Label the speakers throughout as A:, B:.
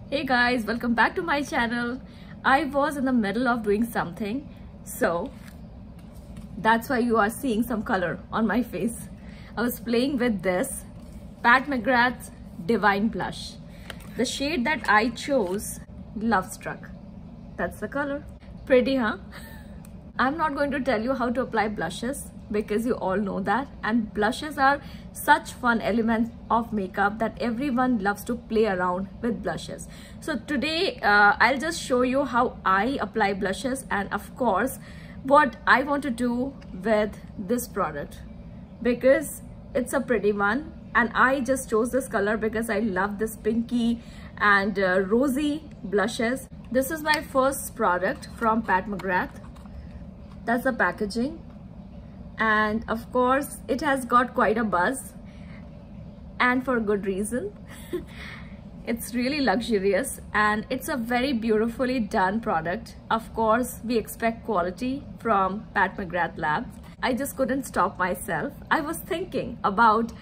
A: Hey guys, welcome back to my channel. I was in the middle of doing something, so that's why you are seeing some color on my face. I was playing with this Pat McGrath's Divine Blush. The shade that I chose, Love Struck. That's the color. Pretty, huh? I'm not going to tell you how to apply blushes because you all know that, and blushes are such fun elements of makeup that everyone loves to play around with blushes. So today I'll just show you how I apply blushes and of course what I want to do with this product because it's a pretty one, and I just chose this color because I love this pinky and rosy blushes. This is my first product from Pat McGrath. That's the packaging, and of course it has got quite a buzz, and for good reason. It's really luxurious and it's a very beautifully done product. Of course we expect quality from Pat McGrath Labs. I just couldn't stop myself. I was thinking about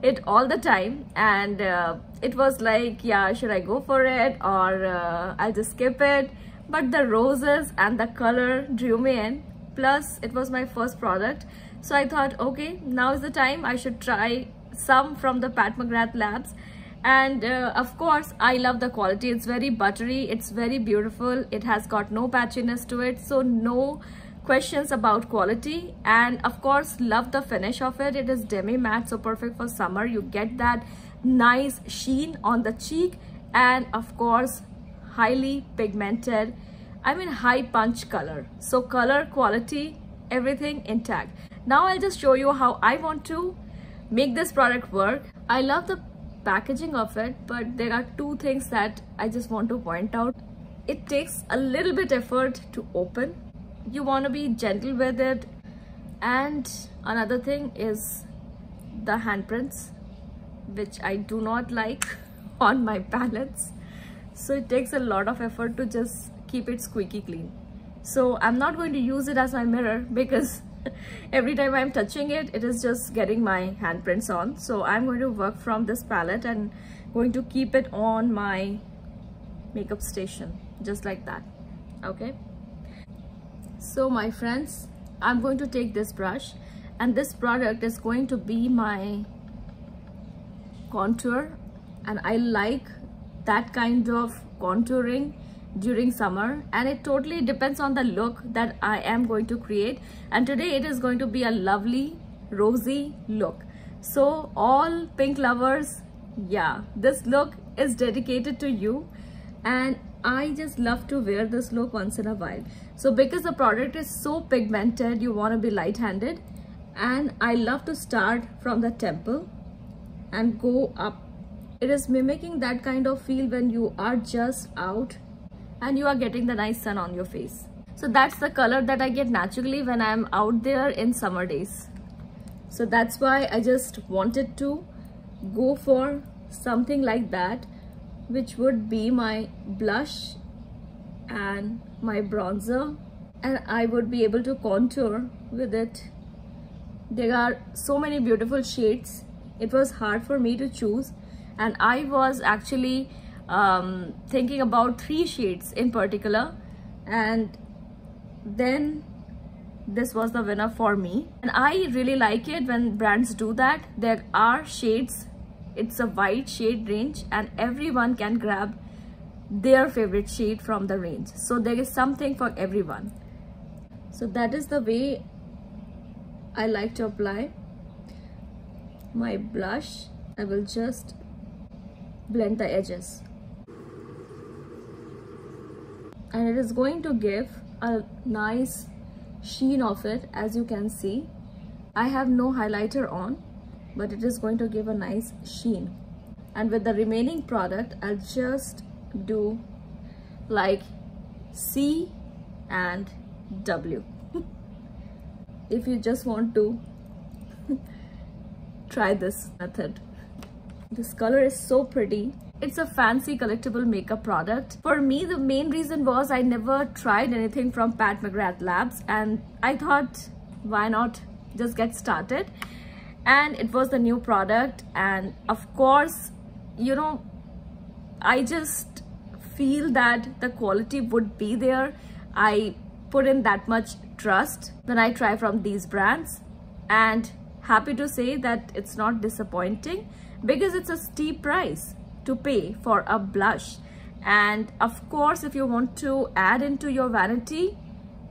A: it all the time, and it was like, yeah, should I go for it or I'll just skip it? But the roses and the color drew me in. Plus it was my first product, so I thought, okay, now is the time I should try some from the Pat McGrath Labs. And of course I love the quality. It's very buttery, it's very beautiful, it has got no patchiness to it, so no questions about quality. And of course love the finish of it. It is demi matte, so perfect for summer. You get that nice sheen on the cheek, and of course highly pigmented, I mean high punch color. So color, quality, everything intact. Now I'll just show you how I want to make this product work. I love the packaging of it, but there are two things that I just want to point out. It takes a little bit effort to open. You want to be gentle with it. And another thing is the handprints, which I do not like on my palettes. So it takes a lot of effort to just keep it squeaky clean. So I'm not going to use it as my mirror because every time I'm touching it, it is just getting my handprints on. So I'm going to work from this palette and going to keep it on my makeup station, just like that. Okay. So my friends, I'm going to take this brush, and this product is going to be my contour, and I like that kind of contouring during summer, and it totally depends on the look that I am going to create. And today it is going to be a lovely rosy look. So all pink lovers, yeah, this look is dedicated to you, and I just love to wear this look once in a while. So because the product is so pigmented, you want to be light-handed, and I love to start from the temple and go up. It is mimicking that kind of feel when you are just out and you are getting the nice sun on your face. So that's the color that I get naturally when I'm out there in summer days. So that's why I just wanted to go for something like that, which would be my blush and my bronzer, and I would be able to contour with it. There are so many beautiful shades. It was hard for me to choose, and I was actually thinking about 3 shades in particular, and then this was the winner for me. And I really like it when brands do that. There are shades, it's a wide shade range, and everyone can grab their favorite shade from the range. So there is something for everyone. So that is the way I like to apply my blush. I will just blend the edges, and it is going to give a nice sheen of it. As you can see, I have no highlighter on, but it is going to give a nice sheen. And with the remaining product, I'll just do like C and W. If you just want to try this method. This color is so pretty. It's a fancy collectible makeup product. For me, the main reason was I never tried anything from Pat McGrath Labs, and I thought, why not just get started? And it was the new product, and of course, you know, I just feel that the quality would be there. I put in that much trust when I try from these brands, and happy to say that it's not disappointing, because it's a steep price to pay for a blush. And of course, if you want to add into your vanity,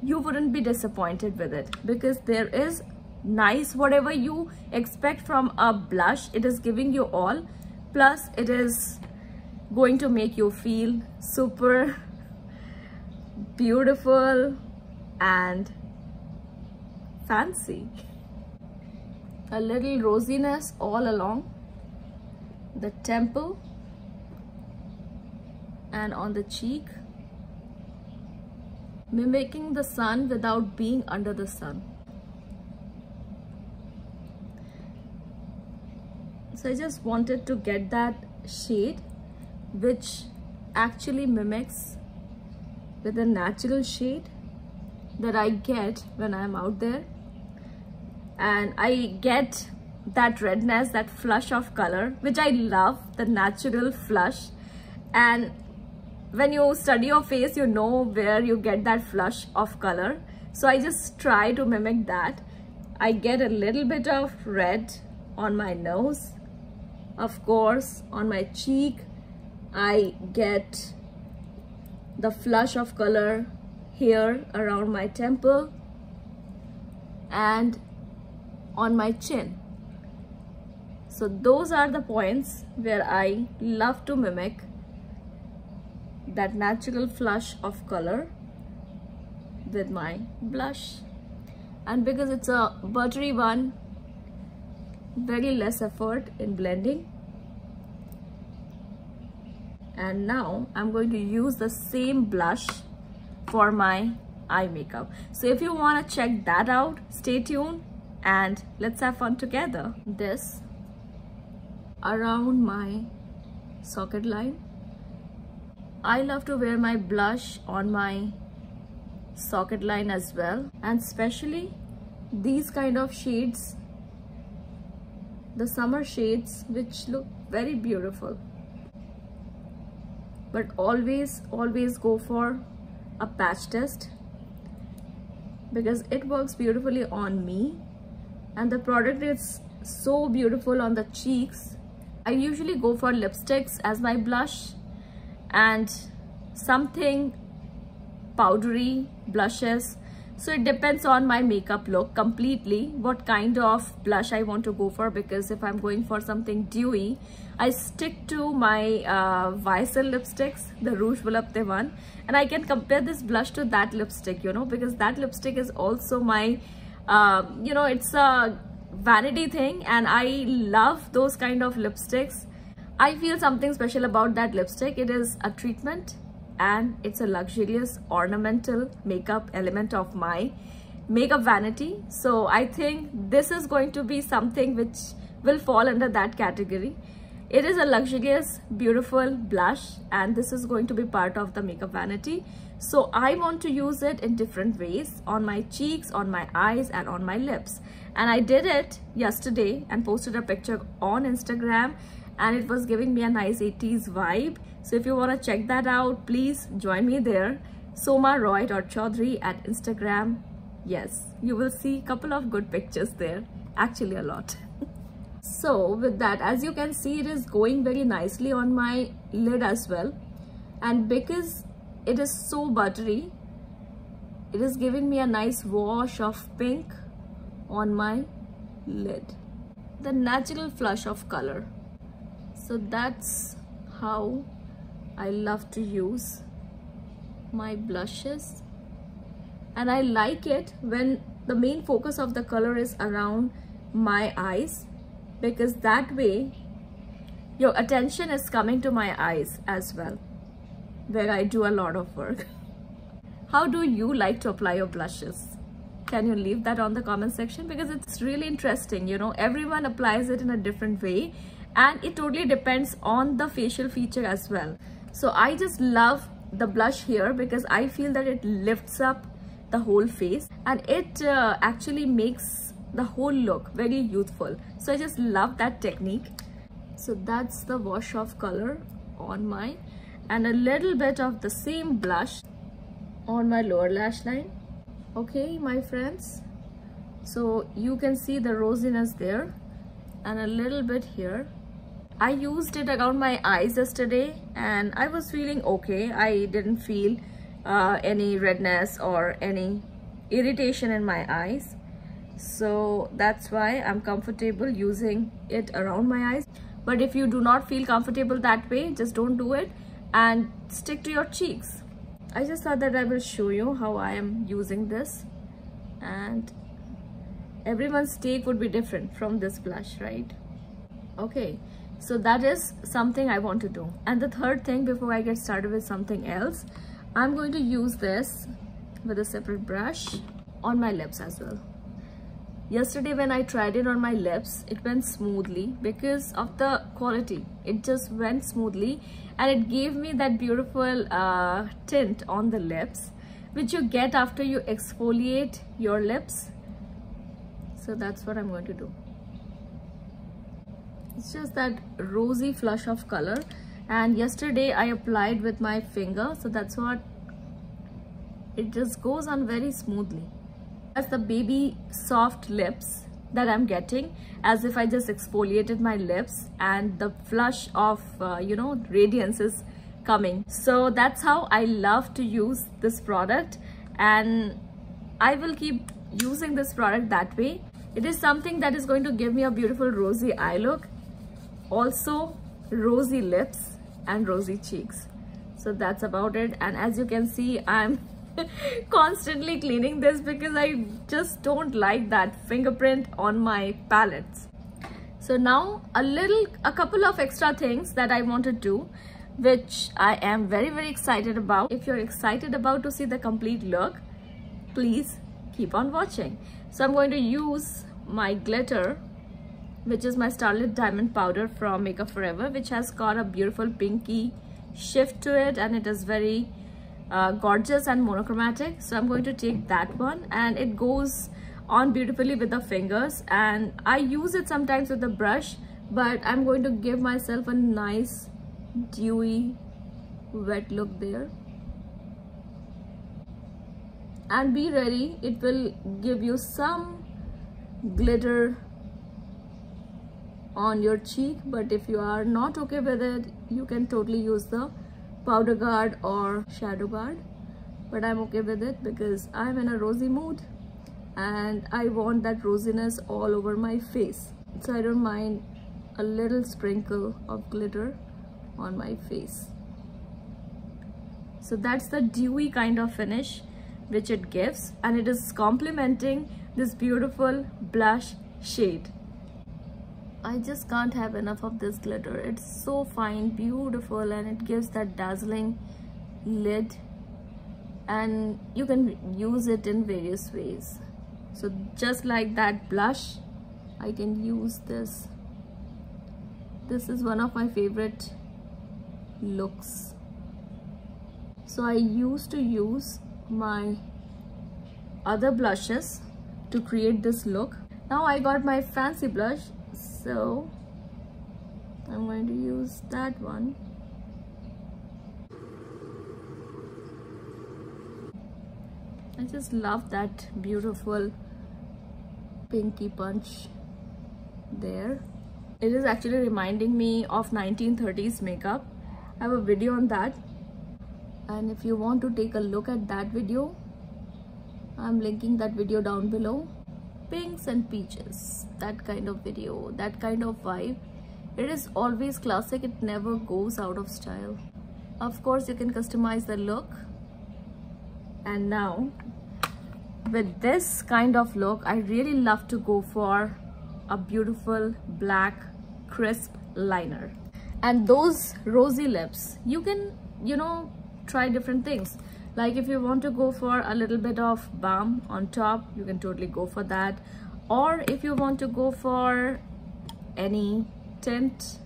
A: you wouldn't be disappointed with it, because there is nice, whatever you expect from a blush, it is giving you all, plus it is going to make you feel super beautiful and fancy. A little rosiness all along the temple and on the cheek, mimicking the sun without being under the sun. So I just wanted to get that shade which actually mimics with a natural shade that I get when I'm out there. And I get that redness, that flush of color, which I love, the natural flush. And when you study your face, you know where you get that flush of color. So I just try to mimic that. I get a little bit of red on my nose. Of course, on my cheek, I get the flush of color here around my temple and on my chin. So those are the points where I love to mimic that natural flush of color with my blush. And because it's a buttery one, very less effort in blending. And now I'm going to use the same blush for my eye makeup. So if you want to check that out, stay tuned and let's have fun together. This around my socket line. I love to wear my blush on my socket line as well, and especially these kind of shades, the summer shades, which look very beautiful. But always go for a patch test, because it works beautifully on me and the product is so beautiful on the cheeks. I usually go for lipsticks as my blush and something powdery blushes. So it depends on my makeup look completely, what kind of blush I want to go for, because if I'm going for something dewy, I stick to my YSL lipsticks, the Rouge Volupté one, and I can compare this blush to that lipstick, you know, because that lipstick is also my, you know, it's a vanity thing and I love those kind of lipsticks. I feel something special about that lipstick. It is a treatment and it's a luxurious ornamental makeup element of my makeup vanity. So I think this is going to be something which will fall under that category. It is a luxurious, beautiful blush and this is going to be part of the makeup vanity. So I want to use it in different ways, on my cheeks, on my eyes and on my lips. And I did it yesterday and posted a picture on Instagram and it was giving me a nice 80s vibe. So if you want to check that out, please join me there. somaroy.chaudhary at Instagram. Yes, you will see a couple of good pictures there, actually a lot. So with that, as you can see, it is going very nicely on my lid as well. And because it is so buttery, it is giving me a nice wash of pink on my lid. The natural flush of color. So that's how I love to use my blushes. And I like it when the main focus of the color is around my eyes, because that way your attention is coming to my eyes as well, where I do a lot of work. How do you like to apply your blushes? Can you leave that on the comment section? Because it's really interesting, you know, everyone applies it in a different way and it totally depends on the facial feature as well. So I just love the blush here because I feel that it lifts up the whole face and it actually makes the whole look very youthful. So I just love that technique. So that's the wash of color on my, and a little bit of the same blush on my lower lash line. Okay, my friends, so you can see the rosiness there and a little bit here. I used it around my eyes yesterday and I was feeling okay. I didn't feel any redness or any irritation in my eyes, so that's why I'm comfortable using it around my eyes. But if you do not feel comfortable that way, just don't do it and stick to your cheeks. I just thought that I will show you how I am using this, and everyone's take would be different from this blush, right? Okay, so that is something I want to do. And the third thing, before I get started with something else, I'm going to use this with a separate brush on my lips as well. Yesterday when I tried it on my lips, it went smoothly because of the quality. It just went smoothly and it gave me that beautiful tint on the lips, which you get after you exfoliate your lips. So that's what I'm going to do. It's just that rosy flush of color, and yesterday I applied with my finger, so that's what it just goes on very smoothly. As the baby soft lips that I'm getting, as if I just exfoliated my lips, and the flush of radiance is coming. So that's how I love to use this product, and I will keep using this product that way. It is something that is going to give me a beautiful rosy eye look, also rosy lips and rosy cheeks. So that's about it. And as you can see, I'm constantly cleaning this because I just don't like that fingerprint on my palettes. So now a couple of extra things that I want to do, which I am very, very excited about. If you're excited about to see the complete look, please keep on watching. So I'm going to use my glitter, which is my Starlit Diamond Powder from Makeup Forever, which has got a beautiful pinky shift to it, and it is very gorgeous and monochromatic. So I'm going to take that one, and it goes on beautifully with the fingers, and I use it sometimes with the brush, but I'm going to give myself a nice dewy wet look there. And be ready, it will give you some glitter on your cheek, but if you are not okay with it, you can totally use the powder guard or shadow guard. But I'm okay with it because I'm in a rosy mood and I want that rosiness all over my face, so I don't mind a little sprinkle of glitter on my face. So that's the dewy kind of finish which it gives, and it is complementing this beautiful blush shade. I just can't have enough of this glitter. It's so fine, beautiful, and it gives that dazzling lid, and you can use it in various ways. So just like that blush, I can use this. This is one of my favorite looks. So I used to use my other blushes to create this look. Now I got my fancy blush, so I'm going to use that one. I just love that beautiful pinky punch there. It is actually reminding me of 1930s makeup. I have a video on that, and if you want to take a look at that video, I'm linking that video down below. Pinks and peaches, that kind of video, that kind of vibe. It is always classic, it never goes out of style. Of course, you can customize the look. And now with this kind of look, I really love to go for a beautiful black crisp liner. And those rosy lips, you can try different things. Like if you want to go for a little bit of balm on top, you can totally go for that. Or if you want to go for any tint,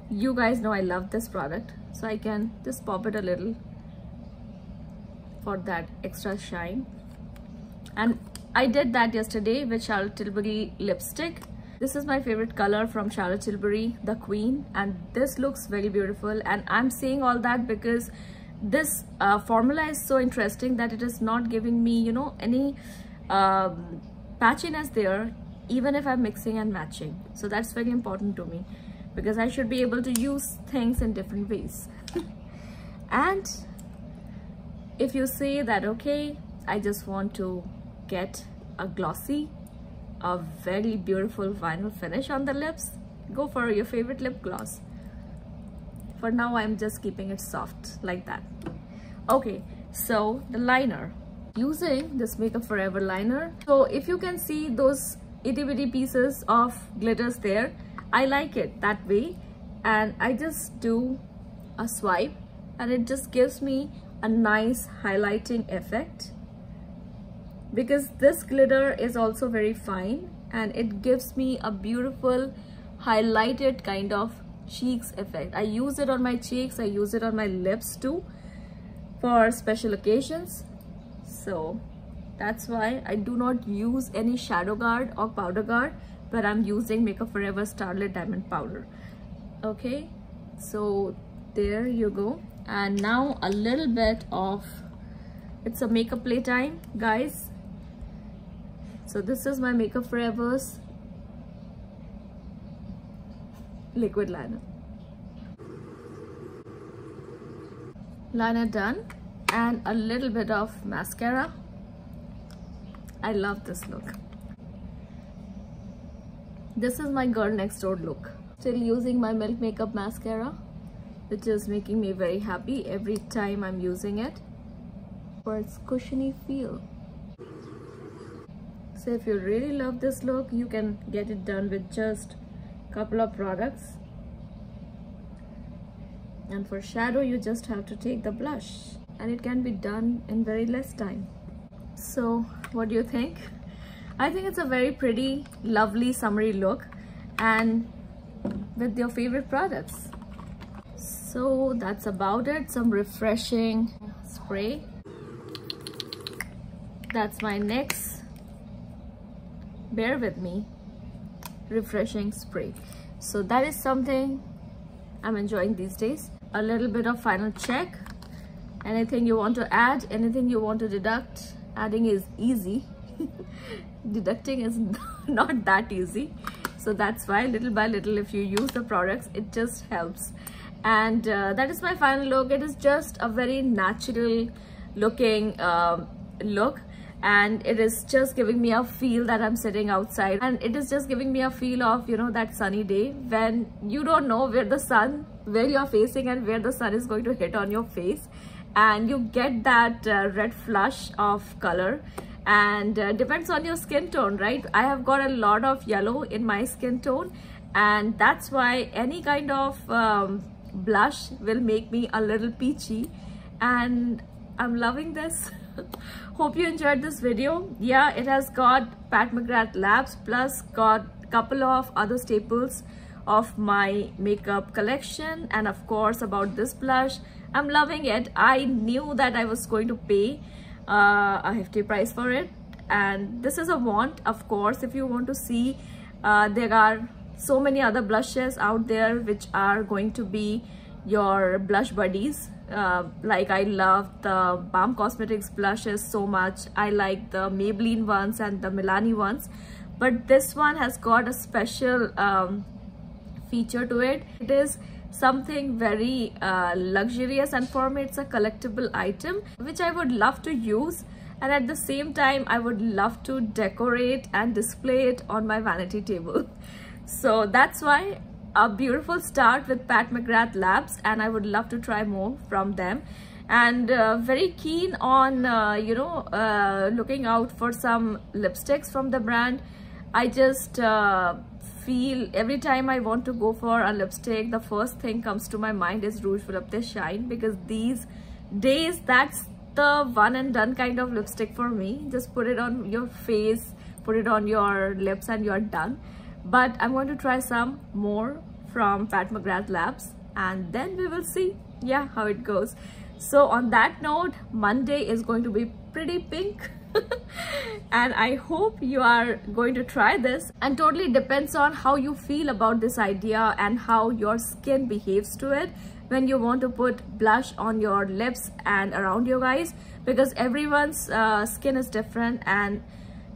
A: you guys know I love this product, so I can just pop it a little for that extra shine. And I did that yesterday with Charlotte Tilbury lipstick. This is my favorite color from Charlotte Tilbury, the Queen, and this looks very beautiful. And I'm saying all that because this formula is so interesting that it is not giving me, you know, any patchiness there, even if I'm mixing and matching. So that's very important to me because I should be able to use things in different ways. And if you say that, okay, I just want to get a glossy, a very beautiful vinyl finish on the lips, go for your favorite lip gloss. For now, I'm just keeping it soft like that. Okay, so the liner. Using this Makeup Forever liner. So if you can see those itty bitty pieces of glitters there, I like it that way. And I just do a swipe and it just gives me a nice highlighting effect. Because this glitter is also very fine and it gives me a beautiful highlighted kind of cheeks effect. I use it on my cheeks, I use it on my lips too for special occasions. So that's why I do not use any shadow guard or powder guard, but I'm using Makeup Forever Starlit Diamond Powder. Okay, so there you go. And now a little bit of, it's a makeup playtime, guys. So this is my Makeup Forever's liquid liner. Liner done, and a little bit of mascara. I love this look. This is my girl next door look. Still using my Milk Makeup mascara, which is making me very happy every time I'm using it for its cushiony feel. So if you really love this look, you can get it done with just a couple of products. And for shadow, you just have to take the blush, and it can be done in very less time. So what do you think? I think it's a very pretty, lovely summery look, and with your favorite products. So that's about it. Some refreshing spray. That's my NYX, bear with me, refreshing spray. So that is something I'm enjoying these days. A little bit of final check. Anything you want to add, anything you want to deduct. Adding is easy. Deducting is not that easy. So that's why little by little, if you use the products, it just helps. And that is my final look. It is just a very natural looking look, and it is just giving me a feel that I'm sitting outside, and it is just giving me a feel of, you know, that sunny day when you don't know where you're facing and where the sun is going to hit on your face, and you get that red flush of color. And depends on your skin tone, right? I have got a lot of yellow in my skin tone, and that's why any kind of blush will make me a little peachy, and I'm loving this. Hope you enjoyed this video. Yeah, it has got Pat McGrath Labs plus got a couple of other staples of my makeup collection, and of course about this blush. I'm loving it. I knew that I was going to pay a hefty price for it, and this is a want. Of course, if you want to see, there are so many other blushes out there which are going to be your blush buddies. Like I love the Balm Cosmetics blushes so much. I like the Maybelline ones and the Milani ones, but this one has got a special feature to it. It is something very luxurious, and for me it's a collectible item which I would love to use, and at the same time I would love to decorate and display it on my vanity table. So that's why a beautiful start with Pat McGrath Labs, and I would love to try more from them, and very keen on looking out for some lipsticks from the brand. I just feel every time I want to go for a lipstick, the first thing comes to my mind is Rouge Volupté Shine, because these days that's the one and done kind of lipstick for me. Just put it on your face, put it on your lips, and you're done. But I'm going to try some more from Pat McGrath Labs, and then we will see, yeah, how it goes. So on that note, Monday is going to be pretty pink. And I hope you are going to try this, and totally depends on how you feel about this idea and how your skin behaves to it when you want to put blush on your lips and around your eyes, because everyone's skin is different and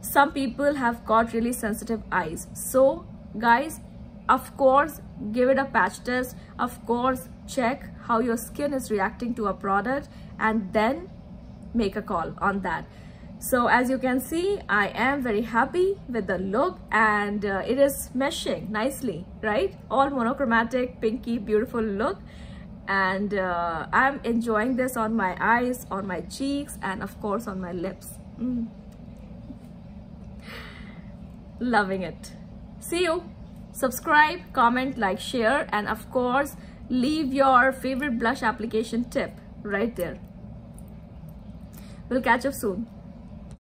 A: some people have got really sensitive eyes. So guys, of course, give it a patch test. Of course, check how your skin is reacting to a product and then make a call on that. So as you can see, I am very happy with the look, and it is meshing nicely, right? All monochromatic, pinky, beautiful look. And I'm enjoying this on my eyes, on my cheeks, and of course on my lips. Loving it. See you. Subscribe, comment, like, share, and of course leave your favorite blush application tip right there. We'll catch up soon.